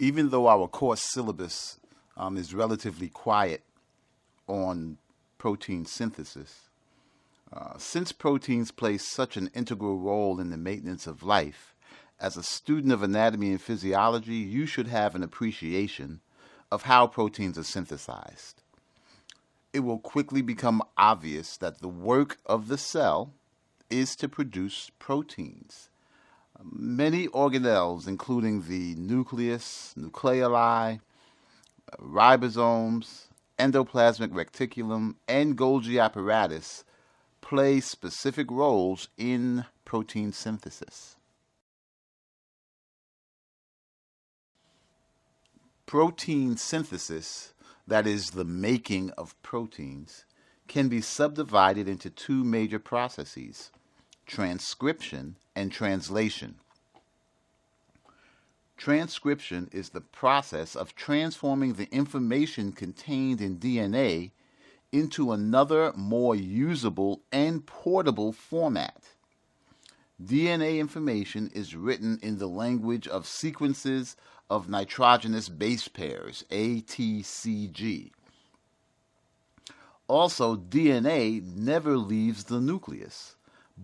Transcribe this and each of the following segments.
Even though our course syllabus is relatively quiet on protein synthesis, since proteins play such an integral role in the maintenance of life, as a student of anatomy and physiology, you should have an appreciation of how proteins are synthesized. It will quickly become obvious that the work of the cell is to produce proteins. Many organelles, including the nucleus, nucleoli, ribosomes, endoplasmic reticulum, and Golgi apparatus, play specific roles in protein synthesis. Protein synthesis, that is, the making of proteins, can be subdivided into two major processes: transcription and translation. Transcription is the process of transforming the information contained in DNA into another, more usable and portable format. DNA information is written in the language of sequences of nitrogenous base pairs, ATCG. Also, DNA never leaves the nucleus,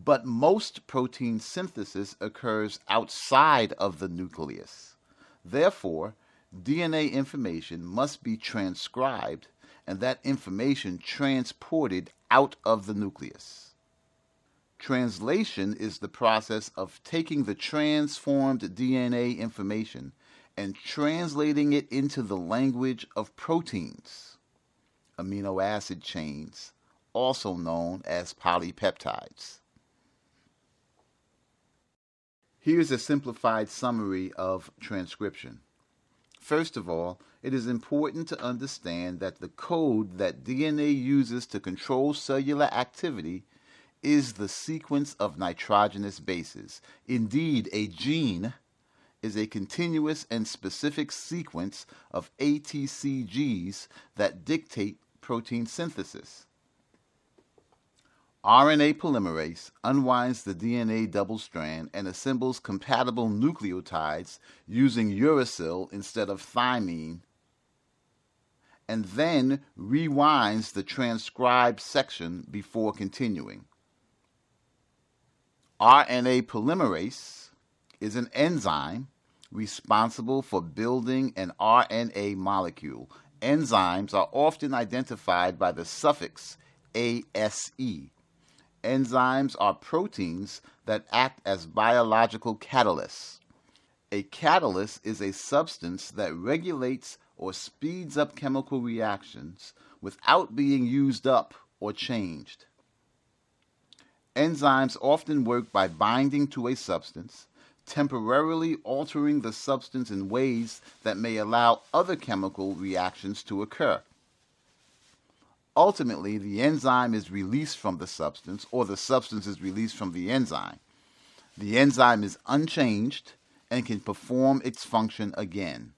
but most protein synthesis occurs outside of the nucleus. Therefore, DNA information must be transcribed and that information transported out of the nucleus. Translation is the process of taking the transformed DNA information and translating it into the language of proteins, amino acid chains, also known as polypeptides. Here's a simplified summary of transcription. First of all, it is important to understand that the code that DNA uses to control cellular activity is the sequence of nitrogenous bases. Indeed, a gene is a continuous and specific sequence of ATCGs that dictate protein synthesis. RNA polymerase unwinds the DNA double strand and assembles compatible nucleotides using uracil instead of thymine, and then rewinds the transcribed section before continuing. RNA polymerase is an enzyme responsible for building an RNA molecule. Enzymes are often identified by the suffix ASE. Enzymes are proteins that act as biological catalysts. A catalyst is a substance that regulates or speeds up chemical reactions without being used up or changed. Enzymes often work by binding to a substance, temporarily altering the substance in ways that may allow other chemical reactions to occur. Ultimately, the enzyme is released from the substance, or the substance is released from the enzyme. The enzyme is unchanged and can perform its function again.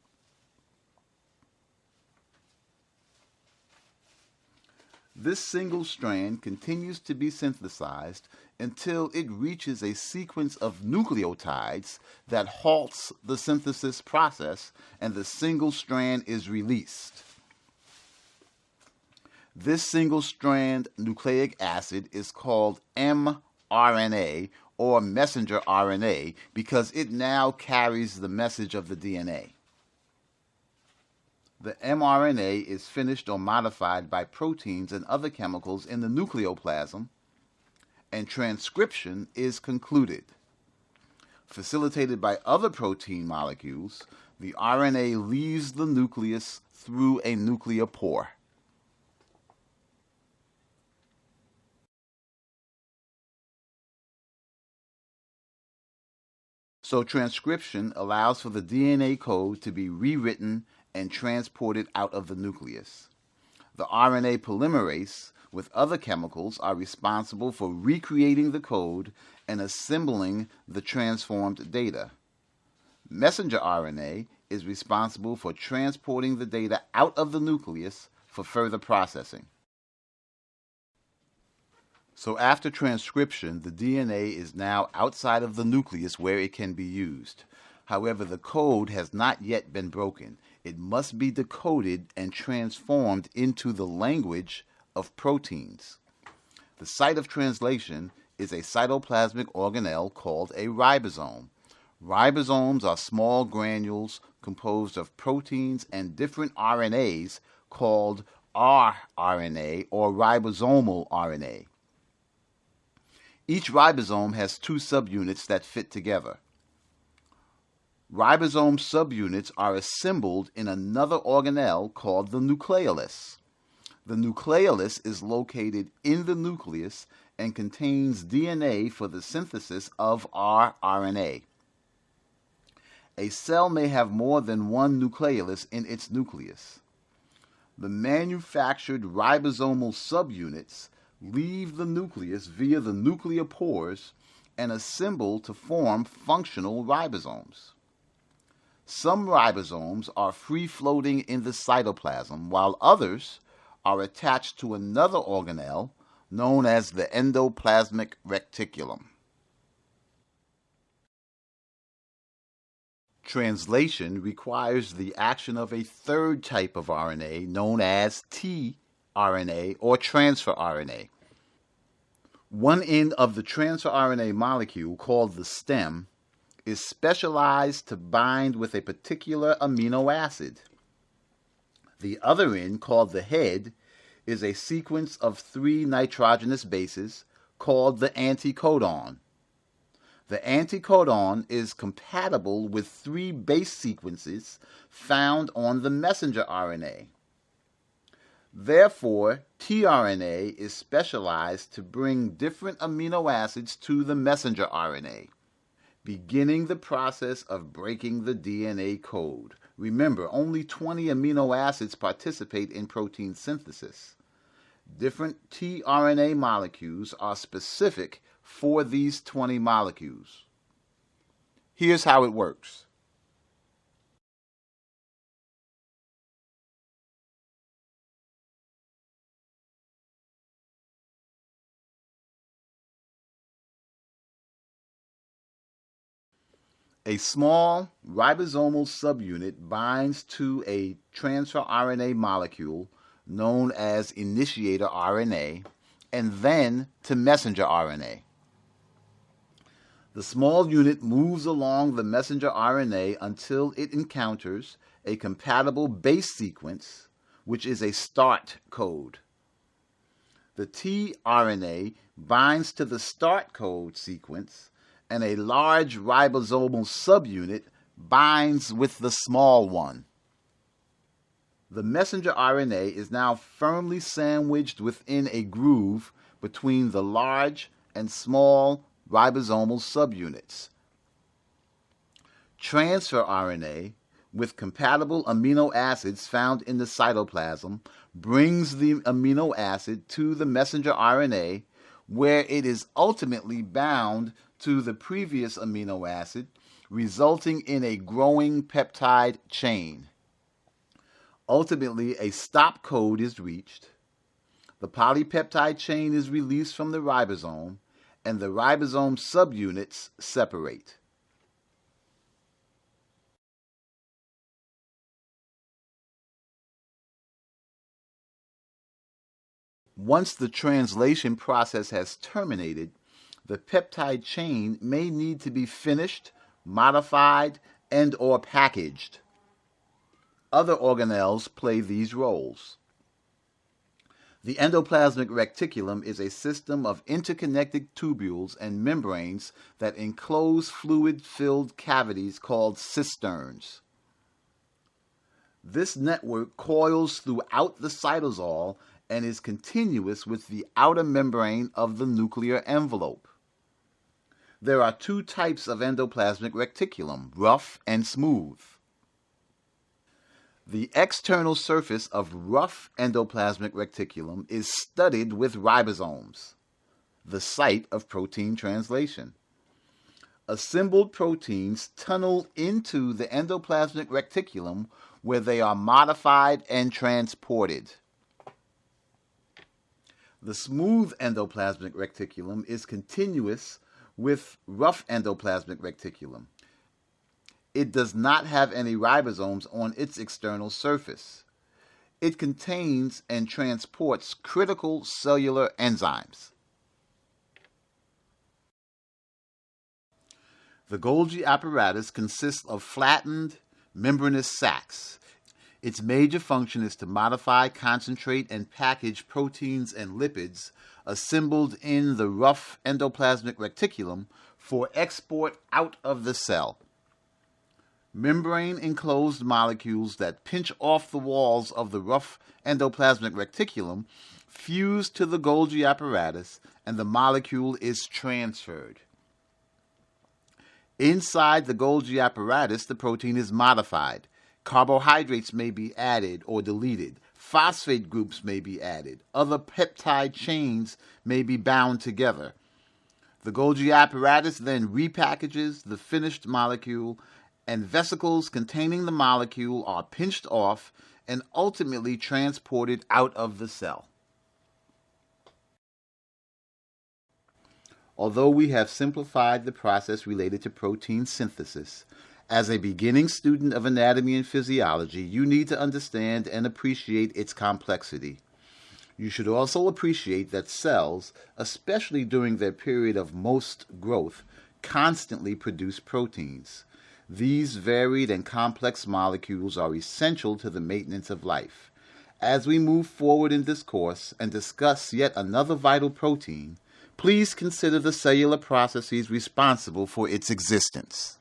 This single strand continues to be synthesized until it reaches a sequence of nucleotides that halts the synthesis process and the single strand is released. This single-strand nucleic acid is called mRNA or messenger RNA because it now carries the message of the DNA. The mRNA is finished or modified by proteins and other chemicals in the nucleoplasm, and transcription is concluded. Facilitated by other protein molecules, the RNA leaves the nucleus through a nucleopore. So transcription allows for the DNA code to be rewritten and transported out of the nucleus. The RNA polymerase with other chemicals are responsible for recreating the code and assembling the transformed data. Messenger RNA is responsible for transporting the data out of the nucleus for further processing. So after transcription, the DNA is now outside of the nucleus where it can be used. However, the code has not yet been broken. It must be decoded and transformed into the language of proteins. The site of translation is a cytoplasmic organelle called a ribosome. Ribosomes are small granules composed of proteins and different RNAs called rRNA or ribosomal RNA. Each ribosome has two subunits that fit together. Ribosome subunits are assembled in another organelle called the nucleolus. The nucleolus is located in the nucleus and contains DNA for the synthesis of rRNA. A cell may have more than one nucleolus in its nucleus. The manufactured ribosomal subunits leave the nucleus via the nuclear pores and assemble to form functional ribosomes. Some ribosomes are free-floating in the cytoplasm, while others are attached to another organelle known as the endoplasmic reticulum. Translation requires the action of a third type of RNA known as tRNA or transfer RNA. One end of the transfer RNA molecule, called the stem, is specialized to bind with a particular amino acid. The other end, called the head, is a sequence of 3 nitrogenous bases called the anticodon. The anticodon is compatible with 3 base sequences found on the messenger RNA. Therefore, tRNA is specialized to bring different amino acids to the messenger RNA, beginning the process of breaking the DNA code. Remember, only 20 amino acids participate in protein synthesis. Different tRNA molecules are specific for these 20 molecules. Here's how it works. A small ribosomal subunit binds to a transfer RNA molecule known as initiator RNA and then to messenger RNA. The small unit moves along the messenger RNA until it encounters a compatible base sequence, which is a start code. The tRNA binds to the start code sequence, and a large ribosomal subunit binds with the small one. The messenger RNA is now firmly sandwiched within a groove between the large and small ribosomal subunits. Transfer RNA, with compatible amino acids found in the cytoplasm, brings the amino acid to the messenger RNA, where it is ultimately bound to the previous amino acid, resulting in a growing peptide chain. Ultimately, a stop code is reached. The polypeptide chain is released from the ribosome, and the ribosome subunits separate. Once the translation process has terminated, the peptide chain may need to be finished, modified, and/or packaged. Other organelles play these roles. The endoplasmic reticulum is a system of interconnected tubules and membranes that enclose fluid-filled cavities called cisterns. This network coils throughout the cytosol and is continuous with the outer membrane of the nuclear envelope. There are 2 types of endoplasmic reticulum, rough and smooth. The external surface of rough endoplasmic reticulum is studded with ribosomes, the site of protein translation. Assembled proteins tunnel into the endoplasmic reticulum where they are modified and transported. The smooth endoplasmic reticulum is continuous with rough endoplasmic reticulum. It does not have any ribosomes on its external surface. It contains and transports critical cellular enzymes. The Golgi apparatus consists of flattened, membranous sacs. Its major function is to modify, concentrate, and package proteins and lipids assembled in the rough endoplasmic reticulum for export out of the cell. Membrane-enclosed molecules that pinch off the walls of the rough endoplasmic reticulum fuse to the Golgi apparatus, and the molecule is transferred. Inside the Golgi apparatus, the protein is modified. Carbohydrates may be added or deleted. Phosphate groups may be added. Other peptide chains may be bound together. The Golgi apparatus then repackages the finished molecule, and vesicles containing the molecule are pinched off and ultimately transported out of the cell. Although we have simplified the process related to protein synthesis, as a beginning student of anatomy and physiology, you need to understand and appreciate its complexity. You should also appreciate that cells, especially during their period of most growth, constantly produce proteins. These varied and complex molecules are essential to the maintenance of life. As we move forward in this course and discuss yet another vital protein, please consider the cellular processes responsible for its existence.